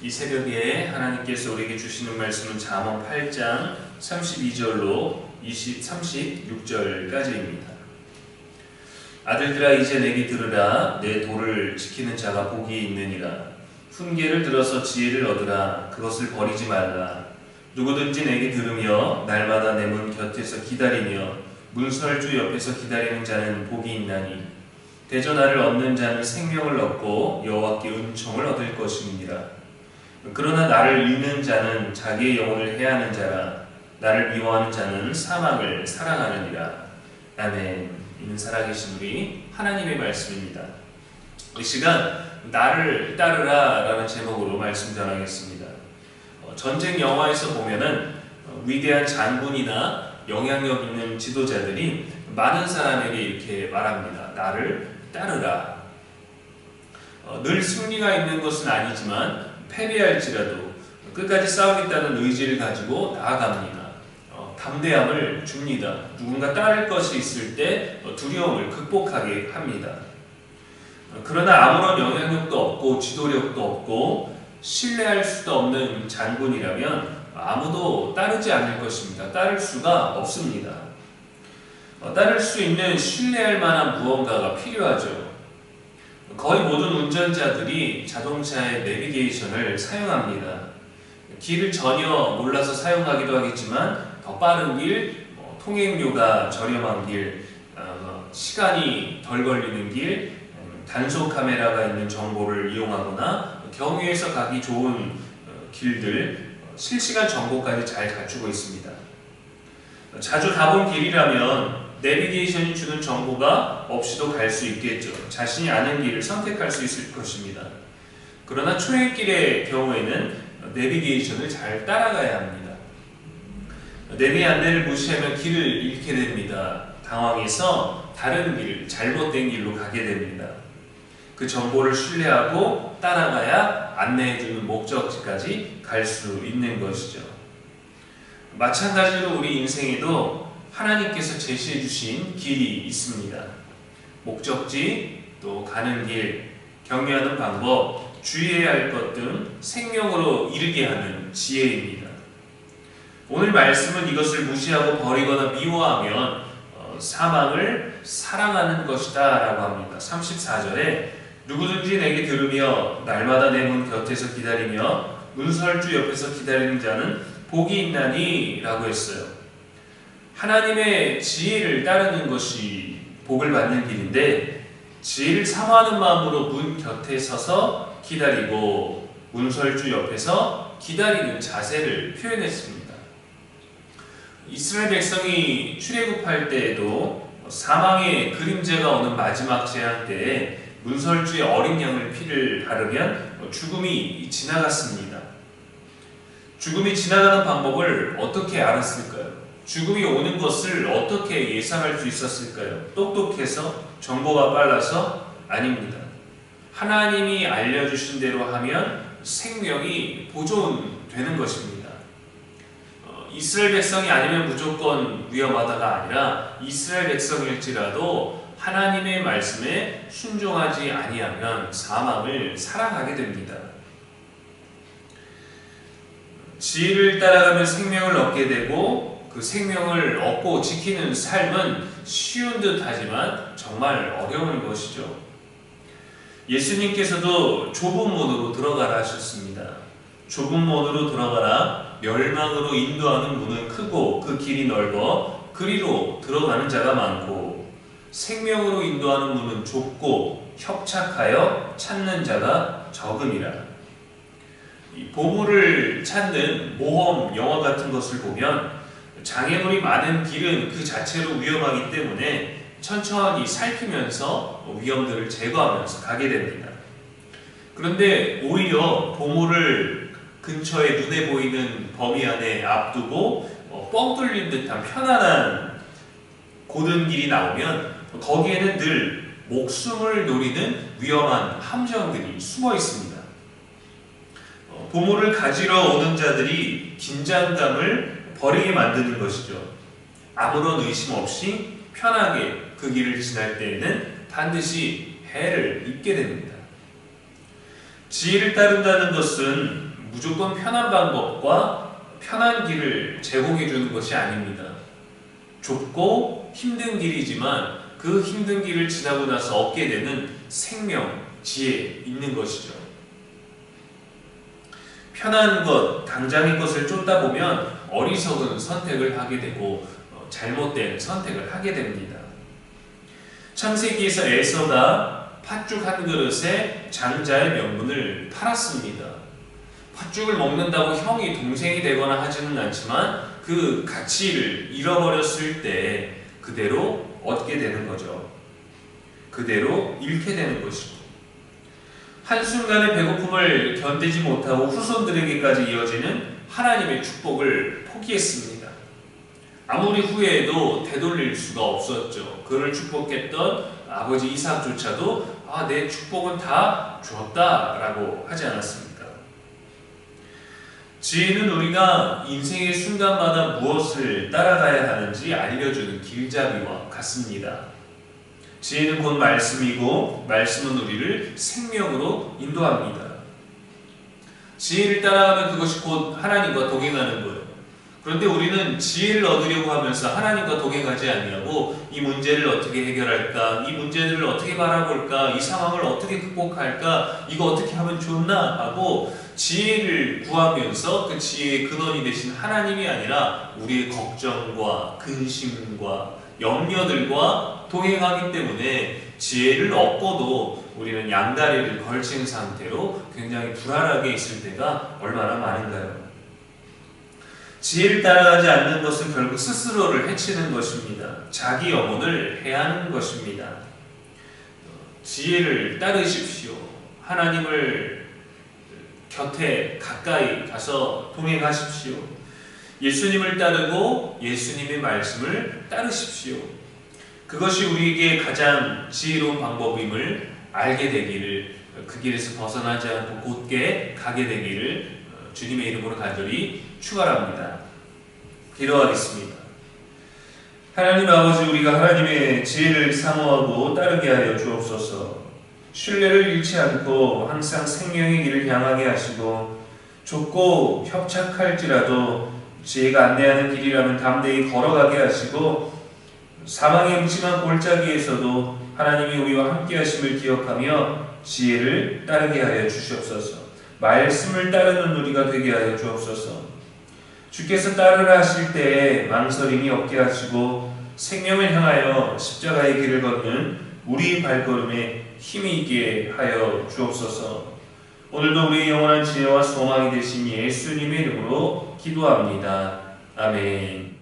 이 새벽에 하나님께서 우리에게 주시는 말씀은 잠언 8장 32절로 36절까지입니다. 아들들아 이제 내게 들으라. 내 도를 지키는 자가 복이 있느니라. 훈계를 들어서 지혜를 얻으라. 그것을 버리지 말라. 누구든지 내게 들으며 날마다 내 문 곁에서 기다리며 문설주 옆에서 기다리는 자는 복이 있나니 대전하를 얻는 자는 생명을 얻고 여호와께 은총을 얻을 것임이니라. 그러나 나를 잃는 자는 자기의 영혼을 해하는 자라. 나를 미워하는 자는 사망을 사랑하느니라. 아멘. 이는 살아계신 우리 하나님의 말씀입니다. 이 시간 나를 따르라 라는 제목으로 말씀 전하겠습니다. 전쟁 영화에서 보면은 위대한 장군이나 영향력 있는 지도자들이 많은 사람에게 이렇게 말합니다. 나를 따르라. 늘 승리가 있는 것은 아니지만 패배할지라도 끝까지 싸우겠다는 의지를 가지고 나아갑니다. 담대함을 줍니다. 누군가 따를 것이 있을 때 두려움을 극복하게 합니다. 그러나 아무런 영향력도 없고 지도력도 없고 신뢰할 수도 없는 장군이라면 아무도 따르지 않을 것입니다. 따를 수가 없습니다. 따를 수 있는 신뢰할 만한 무언가가 필요하죠. 거의 모든 운전자들이 자동차의 내비게이션을 사용합니다. 길을 전혀 몰라서 사용하기도 하겠지만 더 빠른 길, 통행료가 저렴한 길, 시간이 덜 걸리는 길, 단속 카메라가 있는 정보를 이용하거나 경유해서 가기 좋은 길들, 실시간 정보까지 잘 갖추고 있습니다. 자주 가본 길이라면 내비게이션이 주는 정보가 없이도 갈 수 있겠죠. 자신이 아는 길을 선택할 수 있을 것입니다. 그러나 초행길의 경우에는 내비게이션을 잘 따라가야 합니다. 내비 안내를 무시하면 길을 잃게 됩니다. 당황해서 다른 길, 잘못된 길로 가게 됩니다. 그 정보를 신뢰하고 따라가야 안내해주는 목적지까지 갈 수 있는 것이죠. 마찬가지로 우리 인생에도 하나님께서 제시해 주신 길이 있습니다. 목적지, 또 가는 길, 경유하는 방법, 주의해야 할 것 등 생명으로 이르게 하는 지혜입니다. 오늘 말씀은 이것을 무시하고 버리거나 미워하면 사망을 사랑하는 것이다 라고 합니다. 34절에 누구든지 내게 들으며 날마다 내 문 곁에서 기다리며 문설주 옆에서 기다리는 자는 복이 있나니 라고 했어요. 하나님의 지혜를 따르는 것이 복을 받는 길인데 지혜를 사모하는 마음으로 문 곁에 서서 기다리고 문설주 옆에서 기다리는 자세를 표현했습니다. 이스라엘 백성이 출애굽할 때에도 사망의 그림자가 오는 마지막 재앙 때에 문설주의 어린 양을 피를 바르면 죽음이 지나갔습니다. 죽음이 지나가는 방법을 어떻게 알았을까요? 죽음이 오는 것을 어떻게 예상할 수 있었을까요? 똑똑해서? 정보가 빨라서? 아닙니다. 하나님이 알려주신 대로 하면 생명이 보존되는 것입니다. 이스라엘 백성이 아니면 무조건 위험하다가 아니라 이스라엘 백성일지라도 하나님의 말씀에 순종하지 아니하면 사망을 사랑하게 됩니다. 지혜를 따라가면 생명을 얻게 되고 그 생명을 얻고 지키는 삶은 쉬운 듯 하지만 정말 어려운 것이죠. 예수님께서도 좁은 문으로 들어가라 하셨습니다. 좁은 문으로 들어가라. 멸망으로 인도하는 문은 크고 그 길이 넓어 그리로 들어가는 자가 많고 생명으로 인도하는 문은 좁고 협착하여 찾는 자가 적음이라. 이 보물을 찾는 모험 영화 같은 것을 보면 장애물이 많은 길은 그 자체로 위험하기 때문에 천천히 살피면서 위험들을 제거하면서 가게 됩니다. 그런데 오히려 보물을 근처에 눈에 보이는 범위 안에 앞두고 뻥 뚫린 듯한 편안한 고든 길이 나오면 거기에는 늘 목숨을 노리는 위험한 함정들이 숨어 있습니다. 보물을 가지러 오는 자들이 긴장감을 버리게 만드는 것이죠. 아무런 의심 없이 편하게 그 길을 지날 때에는 반드시 해를 입게 됩니다. 지혜를 따른다는 것은 무조건 편한 방법과 편한 길을 제공해 주는 것이 아닙니다. 좁고 힘든 길이지만 그 힘든 길을 지나고 나서 얻게 되는 생명, 지혜 있는 것이죠. 편한 것, 당장의 것을 쫓다 보면 어리석은 선택을 하게 되고 잘못된 선택을 하게 됩니다. 창세기에서 에서가 팥죽 한 그릇에 장자의 명분을 팔았습니다. 팥죽을 먹는다고 형이 동생이 되거나 하지는 않지만 그 가치를 잃어버렸을 때 그대로 얻게 되는 거죠. 그대로 잃게 되는 것이고, 한순간의 배고픔을 견디지 못하고 후손들에게까지 이어지는 하나님의 축복을 포기했습니다. 아무리 후회해도 되돌릴 수가 없었죠. 그를 축복했던 아버지 이삭조차도 내 축복은 다 줬다라고 하지 않았습니까? 지혜는 우리가 인생의 순간마다 무엇을 따라가야 하는지 알려주는 길잡이와 같습니다. 지혜는 곧 말씀이고 말씀은 우리를 생명으로 인도합니다. 지혜를 따라가면 그것이 곧 하나님과 동행하는 거예요. 그런데 우리는 지혜를 얻으려고 하면서 하나님과 동행하지 아니하고 이 문제를 어떻게 해결할까, 이 문제들을 어떻게 바라볼까, 이 상황을 어떻게 극복할까, 이거 어떻게 하면 좋나 하고 지혜를 구하면서 그 지혜의 근원이 되신 하나님이 아니라 우리의 걱정과 근심과 염려들과 동행하기 때문에 지혜를 얻고도 우리는 양다리를 걸친 상태로 굉장히 불안하게 있을 때가 얼마나 많은가요? 지혜를 따라가지 않는 것은 결국 스스로를 해치는 것입니다. 자기 영혼을 해하는 것입니다. 지혜를 따르십시오. 하나님을 곁에 가까이 가서 동행하십시오. 예수님을 따르고 예수님의 말씀을 따르십시오. 그것이 우리에게 가장 지혜로운 방법임을 알게 되기를, 그 길에서 벗어나지 않고 곧게 가게 되기를 주님의 이름으로 간절히 축원합니다. 기도하겠습니다. 하나님 아버지, 우리가 하나님의 지혜를 사모하고 따르게 하여 주옵소서. 신뢰를 잃지 않고 항상 생명의 길을 향하게 하시고, 좁고 협착할지라도 지혜가 안내하는 길이라면 담대히 걸어가게 하시고, 사망의 음침한 골짜기에서도 하나님이 우리와 함께 하심을 기억하며 지혜를 따르게 하여 주시옵소서. 말씀을 따르는 우리가 되게 하여 주옵소서. 주께서 따르라 하실 때에 망설임이 없게 하시고 생명을 향하여 십자가의 길을 걷는 우리 발걸음에 힘이 있게 하여 주옵소서. 오늘도 우리의 영원한 지혜와 소망이 되신 예수님의 이름으로 기도합니다. 아멘.